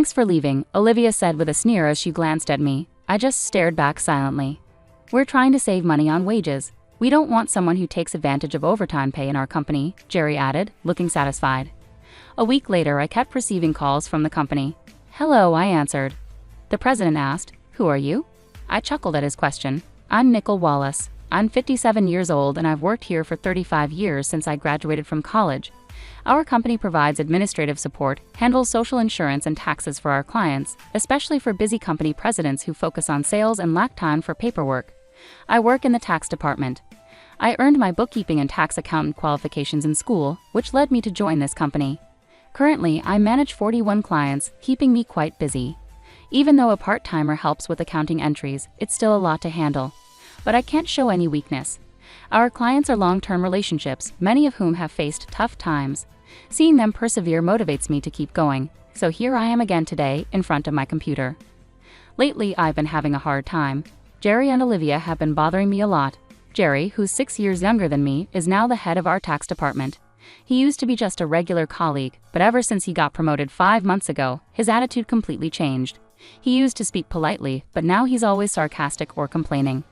Thanks for leaving, Olivia said with a sneer as she glanced at me. I just stared back silently. We're trying to save money on wages. We don't want someone who takes advantage of overtime pay in our company, Jerry added, looking satisfied. A week later, I kept receiving calls from the company. Hello, I answered. The president asked, "Who are you?" I chuckled at his question. I'm Nicole Wallace. I'm 57 years old and I've worked here for 35 years since I graduated from college. Our company provides administrative support, handles social insurance and taxes for our clients, especially for busy company presidents who focus on sales and lack time for paperwork. I work in the tax department. I earned my bookkeeping and tax accountant qualifications in school, which led me to join this company. Currently, I manage 41 clients, keeping me quite busy. Even though a part-timer helps with accounting entries, it's still a lot to handle. But I can't show any weakness. Our clients are long-term relationships, many of whom have faced tough times. Seeing them persevere motivates me to keep going, so here I am again today, in front of my computer. Lately, I've been having a hard time. Jerry and Olivia have been bothering me a lot. Jerry, who's 6 years younger than me, is now the head of our tax department. He used to be just a regular colleague, but ever since he got promoted 5 months ago, his attitude completely changed. He used to speak politely, but now he's always sarcastic or complaining.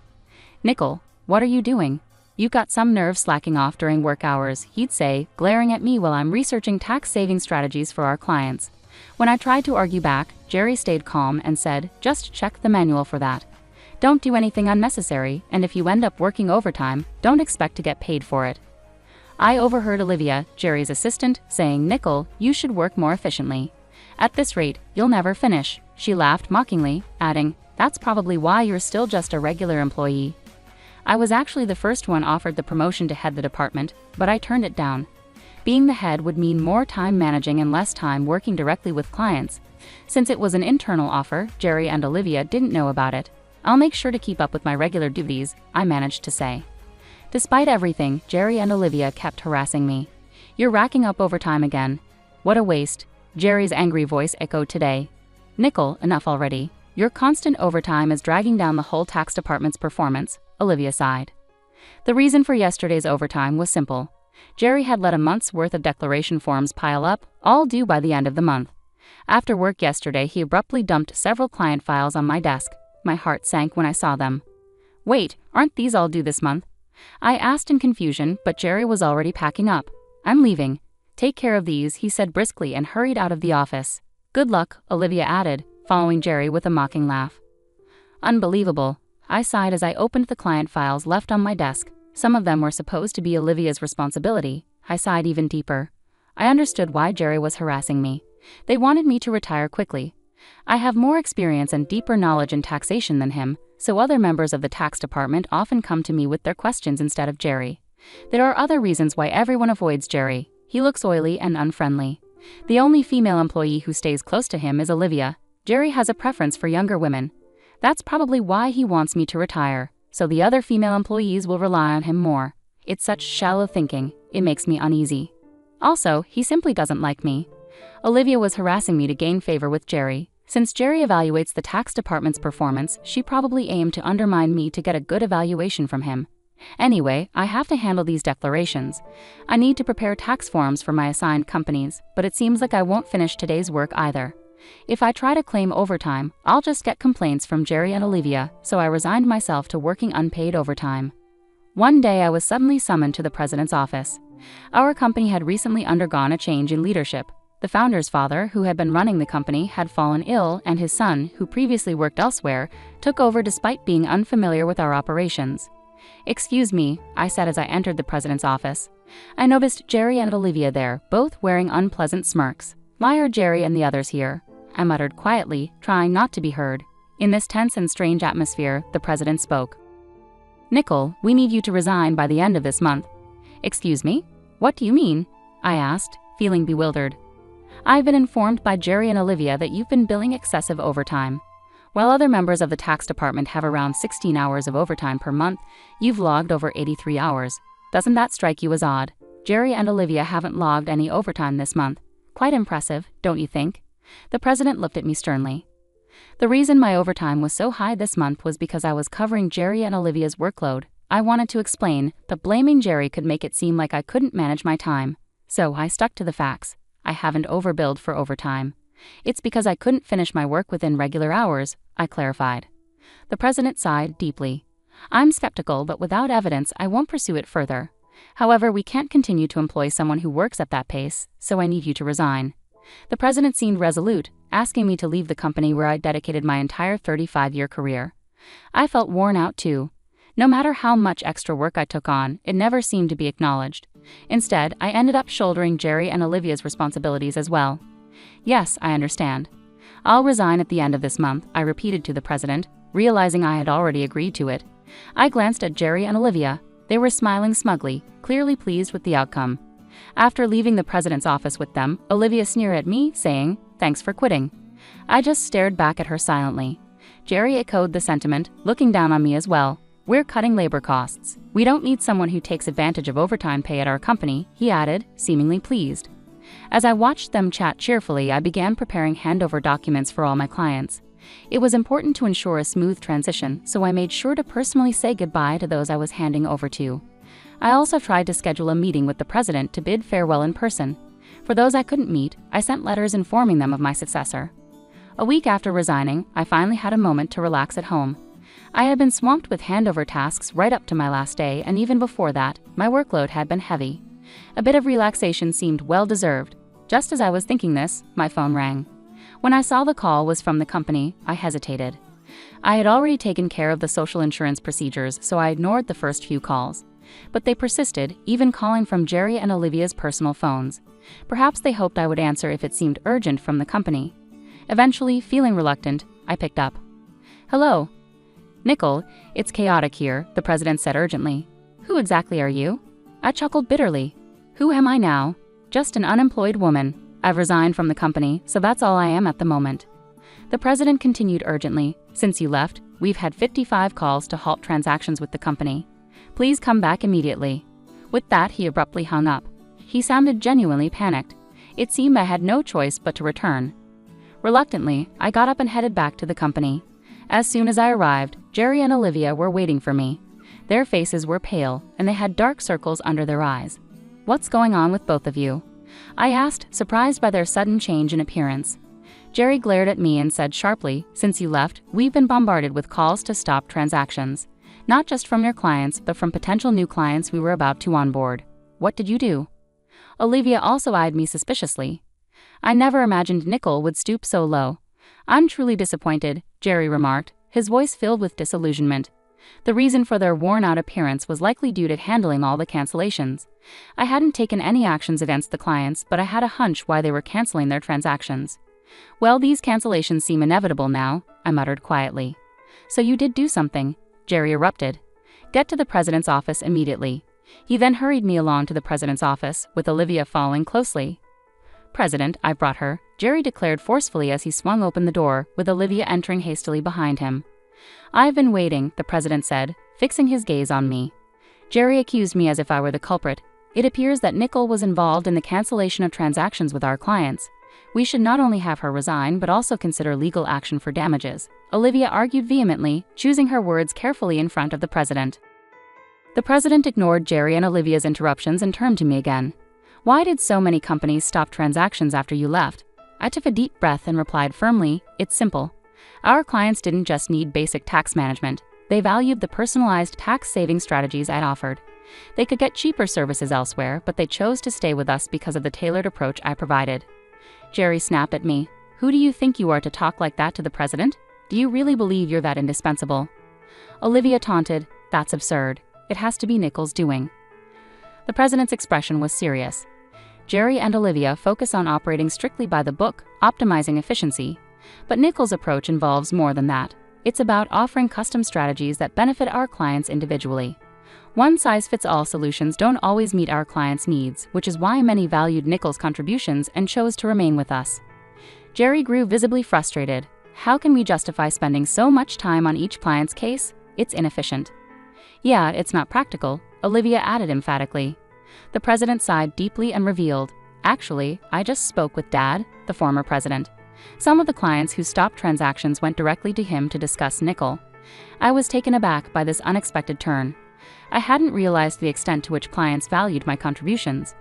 Nicole, what are you doing? You've got some nerve slacking off during work hours, he'd say, glaring at me while I'm researching tax-saving strategies for our clients. When I tried to argue back, Jerry stayed calm and said, just check the manual for that. Don't do anything unnecessary, and if you end up working overtime, don't expect to get paid for it. I overheard Olivia, Jerry's assistant, saying, Nicole, you should work more efficiently. At this rate, you'll never finish. She laughed mockingly, adding, that's probably why you're still just a regular employee. I was actually the first one offered the promotion to head the department, but I turned it down. Being the head would mean more time managing and less time working directly with clients. Since it was an internal offer, Jerry and Olivia didn't know about it. I'll make sure to keep up with my regular duties, I managed to say. Despite everything, Jerry and Olivia kept harassing me. You're racking up overtime again. What a waste, Jerry's angry voice echoed today. Nicole, enough already. Your constant overtime is dragging down the whole tax department's performance, Olivia sighed. The reason for yesterday's overtime was simple. Jerry had let a month's worth of declaration forms pile up, all due by the end of the month. After work yesterday, he abruptly dumped several client files on my desk. My heart sank when I saw them. Wait, aren't these all due this month? I asked in confusion, but Jerry was already packing up. I'm leaving. Take care of these, he said briskly and hurried out of the office. Good luck, Olivia added, following Jerry with a mocking laugh. Unbelievable, I sighed as I opened the client files left on my desk. Some of them were supposed to be Olivia's responsibility. I sighed even deeper. I understood why Jerry was harassing me. They wanted me to retire quickly. I have more experience and deeper knowledge in taxation than him, so other members of the tax department often come to me with their questions instead of Jerry. There are other reasons why everyone avoids Jerry. He looks oily and unfriendly. The only female employee who stays close to him is Olivia. Jerry has a preference for younger women. That's probably why he wants me to retire, so the other female employees will rely on him more. It's such shallow thinking, it makes me uneasy. Also, he simply doesn't like me. Olivia was harassing me to gain favor with Jerry. Since Jerry evaluates the tax department's performance, she probably aimed to undermine me to get a good evaluation from him. Anyway, I have to handle these declarations. I need to prepare tax forms for my assigned companies, but it seems like I won't finish today's work either. If I try to claim overtime, I'll just get complaints from Jerry and Olivia, so I resigned myself to working unpaid overtime. One day I was suddenly summoned to the president's office. Our company had recently undergone a change in leadership. The founder's father, who had been running the company, had fallen ill, and his son, who previously worked elsewhere, took over despite being unfamiliar with our operations. Excuse me, I said as I entered the president's office. I noticed Jerry and Olivia there, both wearing unpleasant smirks. Why are Jerry and the others here? I muttered quietly, trying not to be heard. In this tense and strange atmosphere, the president spoke. Nicole, we need you to resign by the end of this month. Excuse me? What do you mean? I asked, feeling bewildered. I've been informed by Jerry and Olivia that you've been billing excessive overtime. While other members of the tax department have around 16 hours of overtime per month, you've logged over 83 hours. Doesn't that strike you as odd? Jerry and Olivia haven't logged any overtime this month. Quite impressive, don't you think? The president looked at me sternly. The reason my overtime was so high this month was because I was covering Jerry and Olivia's workload. I wanted to explain, but blaming Jerry could make it seem like I couldn't manage my time. So I stuck to the facts. I haven't overbilled for overtime. It's because I couldn't finish my work within regular hours, I clarified. The president sighed deeply. I'm skeptical, but without evidence, I won't pursue it further. However, we can't continue to employ someone who works at that pace, so I need you to resign. The president seemed resolute, asking me to leave the company where I'd dedicated my entire 35-year career. I felt worn out too. No matter how much extra work I took on, it never seemed to be acknowledged. Instead, I ended up shouldering Jerry and Olivia's responsibilities as well. Yes, I understand. I'll resign at the end of this month, I repeated to the president, realizing I had already agreed to it. I glanced at Jerry and Olivia. They were smiling smugly, clearly pleased with the outcome. After leaving the president's office with them, Olivia sneered at me, saying, "Thanks for quitting." I just stared back at her silently. Jerry echoed the sentiment, looking down on me as well. "We're cutting labor costs. We don't need someone who takes advantage of overtime pay at our company," he added, seemingly pleased. As I watched them chat cheerfully, I began preparing handover documents for all my clients. It was important to ensure a smooth transition, so I made sure to personally say goodbye to those I was handing over to. I also tried to schedule a meeting with the president to bid farewell in person. For those I couldn't meet, I sent letters informing them of my successor. A week after resigning, I finally had a moment to relax at home. I had been swamped with handover tasks right up to my last day, and even before that, my workload had been heavy. A bit of relaxation seemed well-deserved. Just as I was thinking this, my phone rang. When I saw the call was from the company, I hesitated. I had already taken care of the social insurance procedures, so I ignored the first few calls. But they persisted, even calling from Jerry and Olivia's personal phones. Perhaps they hoped I would answer if it seemed urgent from the company. Eventually, feeling reluctant, I picked up. "Hello. Nicole, it's chaotic here," the president said urgently. "Who exactly are you?" I chuckled bitterly. "Who am I now? Just an unemployed woman. I've resigned from the company, so that's all I am at the moment." The president continued urgently. "Since you left, we've had 55 calls to halt transactions with the company. Please come back immediately." With that, he abruptly hung up. He sounded genuinely panicked. It seemed I had no choice but to return. Reluctantly, I got up and headed back to the company. As soon as I arrived, Jerry and Olivia were waiting for me. Their faces were pale, and they had dark circles under their eyes. "What's going on with both of you?" I asked, surprised by their sudden change in appearance. Jerry glared at me and said sharply, "Since you left, we've been bombarded with calls to stop transactions. Not just from your clients, but from potential new clients we were about to onboard. What did you do?" Olivia also eyed me suspiciously. "I never imagined Nicole would stoop so low." "I'm truly disappointed," Jerry remarked, his voice filled with disillusionment. The reason for their worn-out appearance was likely due to handling all the cancellations. I hadn't taken any actions against the clients, but I had a hunch why they were canceling their transactions. "Well, these cancellations seem inevitable now," I muttered quietly. "So you did do something," Jerry erupted. "Get to the president's office immediately." He then hurried me along to the president's office, with Olivia following closely. "President, I brought her," Jerry declared forcefully as he swung open the door, with Olivia entering hastily behind him. "I've been waiting," the president said, fixing his gaze on me. Jerry accused me as if I were the culprit. "It appears that Nicole was involved in the cancellation of transactions with our clients. We should not only have her resign but also consider legal action for damages," Olivia argued vehemently, choosing her words carefully in front of the president. The president ignored Jerry and Olivia's interruptions and turned to me again. "Why did so many companies stop transactions after you left?" I took a deep breath and replied firmly, "It's simple. Our clients didn't just need basic tax management. They valued the personalized tax-saving strategies I'd offered. They could get cheaper services elsewhere, but they chose to stay with us because of the tailored approach I provided." Jerry snapped at me. "Who do you think you are to talk like that to the president? Do you really believe you're that indispensable?" Olivia taunted, "That's absurd. It has to be Nicole's doing." The president's expression was serious. Jerry and Olivia focus on operating strictly by the book, optimizing efficiency. But Nicole's approach involves more than that. It's about offering custom strategies that benefit our clients individually. One-size-fits-all solutions don't always meet our clients' needs, which is why many valued Nicole's contributions and chose to remain with us. Jerry grew visibly frustrated. "How can we justify spending so much time on each client's case? It's inefficient." "Yeah, it's not practical," Olivia added emphatically. The president sighed deeply and revealed, "Actually, I just spoke with Dad, the former president. Some of the clients who stopped transactions went directly to him to discuss Nicole." I was taken aback by this unexpected turn. I hadn't realized the extent to which clients valued my contributions.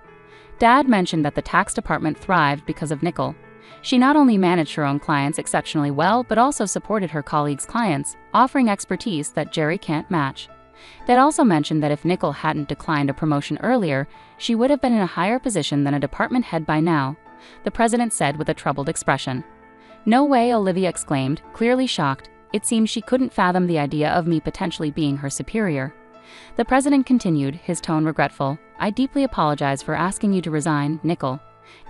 Dad mentioned that the tax department thrived because of Nicole. She not only managed her own clients exceptionally well but also supported her colleagues' clients, offering expertise that Jerry can't match. They'd also mentioned that if Nicole hadn't declined a promotion earlier, she would have been in a higher position than a department head by now, the president said with a troubled expression. "No way," Olivia exclaimed, clearly shocked. It seemed she couldn't fathom the idea of me potentially being her superior. The president continued, his tone regretful. "I deeply apologize for asking you to resign, Nicole.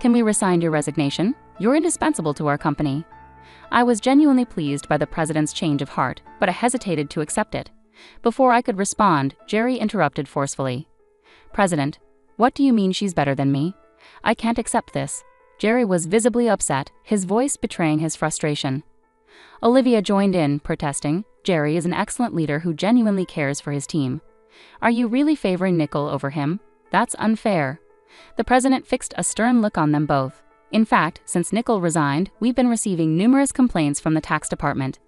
Can we rescind your resignation? You're indispensable to our company." I was genuinely pleased by the president's change of heart, but I hesitated to accept it. Before I could respond, Jerry interrupted forcefully. "President, what do you mean she's better than me? I can't accept this." Jerry was visibly upset, his voice betraying his frustration. Olivia joined in, protesting. "Jerry is an excellent leader who genuinely cares for his team. Are you really favoring Nicole over him? That's unfair." The president fixed a stern look on them both. "In fact, since Nicole resigned, we've been receiving numerous complaints from the tax department.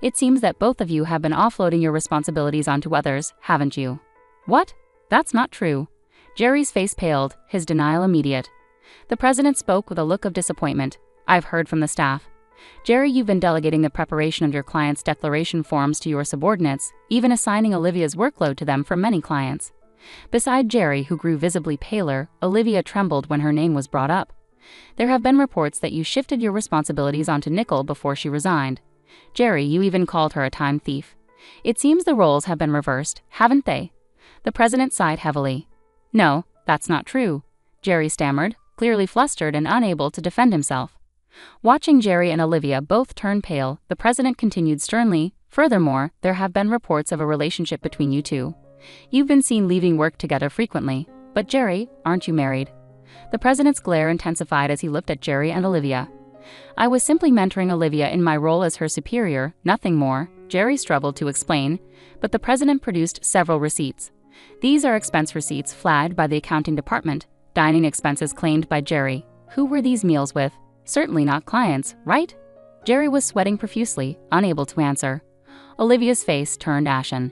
It seems that both of you have been offloading your responsibilities onto others, haven't you?" "What? That's not true." Jerry's face paled, his denial immediate. The president spoke with a look of disappointment. "I've heard from the staff. Jerry, you've been delegating the preparation of your clients' declaration forms to your subordinates, even assigning Olivia's workload to them for many clients." Beside Jerry, who grew visibly paler, Olivia trembled when her name was brought up. "There have been reports that you shifted your responsibilities onto Nicole before she resigned. Jerry, you even called her a time thief. It seems the roles have been reversed, haven't they?" The president sighed heavily. "No, that's not true," Jerry stammered, clearly flustered and unable to defend himself. Watching Jerry and Olivia both turn pale, the president continued sternly, "Furthermore, there have been reports of a relationship between you two. You've been seen leaving work together frequently. But Jerry, aren't you married?" The president's glare intensified as he looked at Jerry and Olivia. "I was simply mentoring Olivia in my role as her superior, nothing more," Jerry struggled to explain, but the president produced several receipts. "These are expense receipts flagged by the accounting department, dining expenses claimed by Jerry. Who were these meals with? Certainly not clients, right?" Jerry was sweating profusely, unable to answer. Olivia's face turned ashen.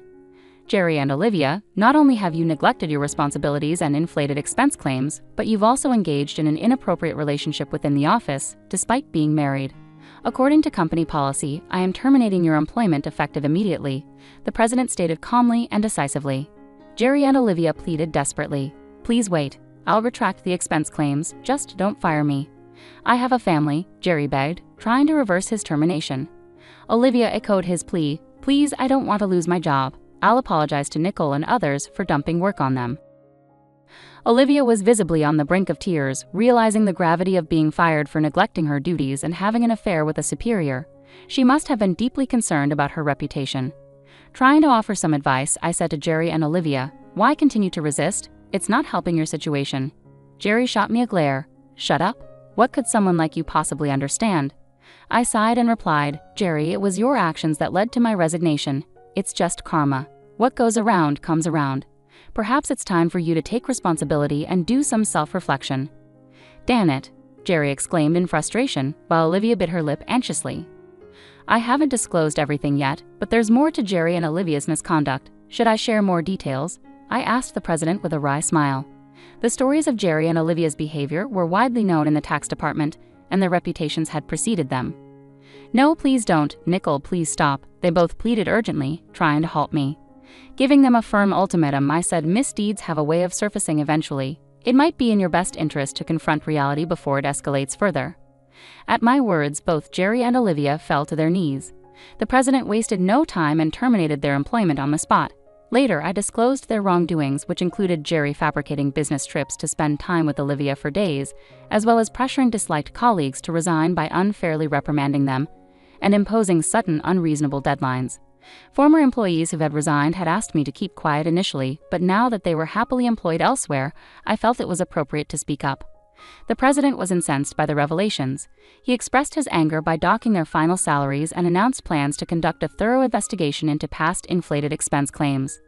"Jerry and Olivia, not only have you neglected your responsibilities and inflated expense claims, but you've also engaged in an inappropriate relationship within the office, despite being married. According to company policy, I am terminating your employment effective immediately," the president stated calmly and decisively. Jerry and Olivia pleaded desperately. "Please wait. I'll retract the expense claims, just don't fire me." "I have a family," Jerry begged, trying to reverse his termination. Olivia echoed his plea. "Please, I don't want to lose my job. I'll apologize to Nicole and others for dumping work on them." Olivia was visibly on the brink of tears, realizing the gravity of being fired for neglecting her duties and having an affair with a superior. She must have been deeply concerned about her reputation. Trying to offer some advice, I said to Jerry and Olivia, "Why continue to resist? It's not helping your situation." Jerry shot me a glare. "Shut up? What could someone like you possibly understand?" I sighed and replied, "Jerry, it was your actions that led to my resignation. It's just karma. What goes around comes around. Perhaps it's time for you to take responsibility and do some self-reflection." "Damn it," Jerry exclaimed in frustration, while Olivia bit her lip anxiously. "I haven't disclosed everything yet, but there's more to Jerry and Olivia's misconduct. Should I share more details?" I asked the president with a wry smile. The stories of Jerry and Olivia's behavior were widely known in the tax department, and their reputations had preceded them. "No, please don't, Nicole, please stop," they both pleaded urgently, trying to halt me. Giving them a firm ultimatum, I said misdeeds have a way of surfacing eventually. It might be in your best interest to confront reality before it escalates further. At my words, both Jerry and Olivia fell to their knees. The president wasted no time and terminated their employment on the spot. Later, I disclosed their wrongdoings, which included Jerry fabricating business trips to spend time with Olivia for days, as well as pressuring disliked colleagues to resign by unfairly reprimanding them and imposing sudden, unreasonable deadlines. Former employees who had resigned had asked me to keep quiet initially, but now that they were happily employed elsewhere, I felt it was appropriate to speak up. The president was incensed by the revelations. He expressed his anger by docking their final salaries and announced plans to conduct a thorough investigation into past inflated expense claims.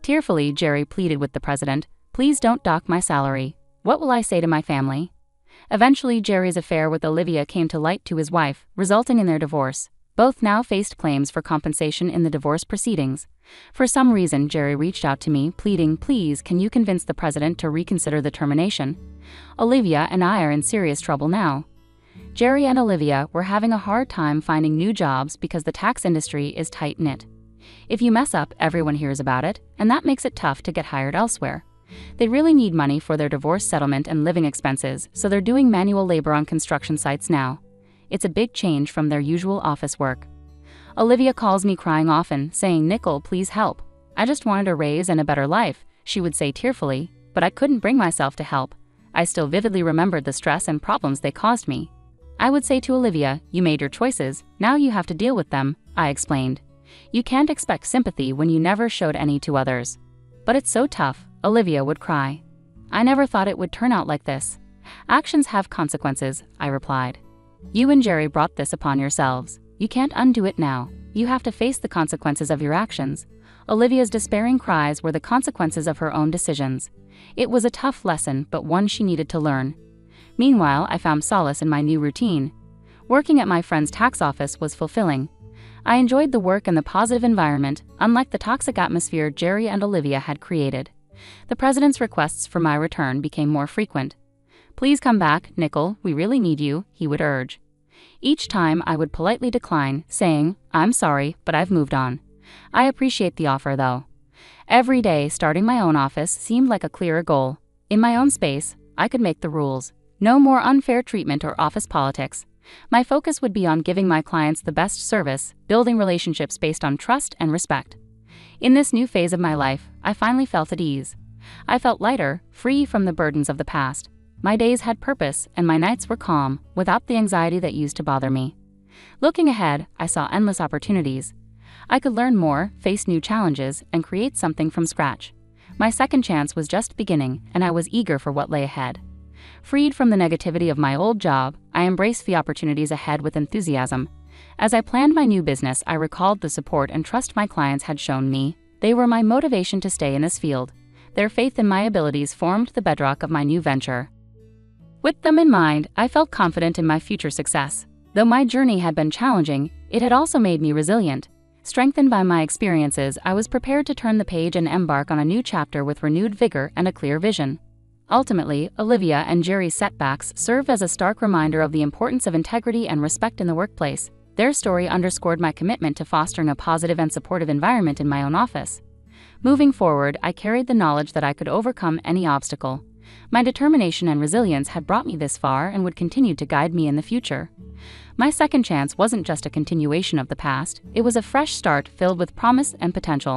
Tearfully, Jerry pleaded with the president, "Please don't dock my salary. What will I say to my family?" Eventually, Jerry's affair with Olivia came to light to his wife, resulting in their divorce. Both now faced claims for compensation in the divorce proceedings. For some reason, Jerry reached out to me, pleading, "Please, can you convince the president to reconsider the termination? Olivia and I are in serious trouble now." Jerry and Olivia were having a hard time finding new jobs because the tax industry is tight-knit. If you mess up, everyone hears about it, and that makes it tough to get hired elsewhere. They really need money for their divorce settlement and living expenses, so they're doing manual labor on construction sites now. It's a big change from their usual office work. Olivia calls me crying often, saying, "Nicole, please help. I just wanted a raise and a better life," she would say tearfully, but I couldn't bring myself to help. I still vividly remembered the stress and problems they caused me. I would say to Olivia, "You made your choices, now you have to deal with them," I explained. "You can't expect sympathy when you never showed any to others." "But it's so tough," Olivia would cry. "I never thought it would turn out like this." "Actions have consequences," I replied. "You and Jerry brought this upon yourselves. You can't undo it now. You have to face the consequences of your actions." Olivia's despairing cries were the consequences of her own decisions. It was a tough lesson, but one she needed to learn. Meanwhile, I found solace in my new routine. Working at my friend's tax office was fulfilling. I enjoyed the work and the positive environment, unlike the toxic atmosphere Jerry and Olivia had created. The president's requests for my return became more frequent. "Please come back, Nicole, we really need you," he would urge. Each time I would politely decline, saying, "I'm sorry, but I've moved on." I appreciate the offer though. Every day, starting my own office seemed like a clearer goal. In my own space, I could make the rules. No more unfair treatment or office politics. My focus would be on giving my clients the best service, building relationships based on trust and respect. In this new phase of my life, I finally felt at ease. I felt lighter, free from the burdens of the past. My days had purpose, and my nights were calm, without the anxiety that used to bother me. Looking ahead, I saw endless opportunities. I could learn more, face new challenges, and create something from scratch. My second chance was just beginning, and I was eager for what lay ahead. Freed from the negativity of my old job, I embraced the opportunities ahead with enthusiasm. As I planned my new business, I recalled the support and trust my clients had shown me. They were my motivation to stay in this field. Their faith in my abilities formed the bedrock of my new venture. With them in mind, I felt confident in my future success. Though my journey had been challenging, it had also made me resilient. Strengthened by my experiences, I was prepared to turn the page and embark on a new chapter with renewed vigor and a clear vision. Ultimately, Olivia and Jerry's setbacks served as a stark reminder of the importance of integrity and respect in the workplace. Their story underscored my commitment to fostering a positive and supportive environment in my own office. Moving forward, I carried the knowledge that I could overcome any obstacle. My determination and resilience had brought me this far and would continue to guide me in the future. My second chance wasn't just a continuation of the past, it was a fresh start filled with promise and potential.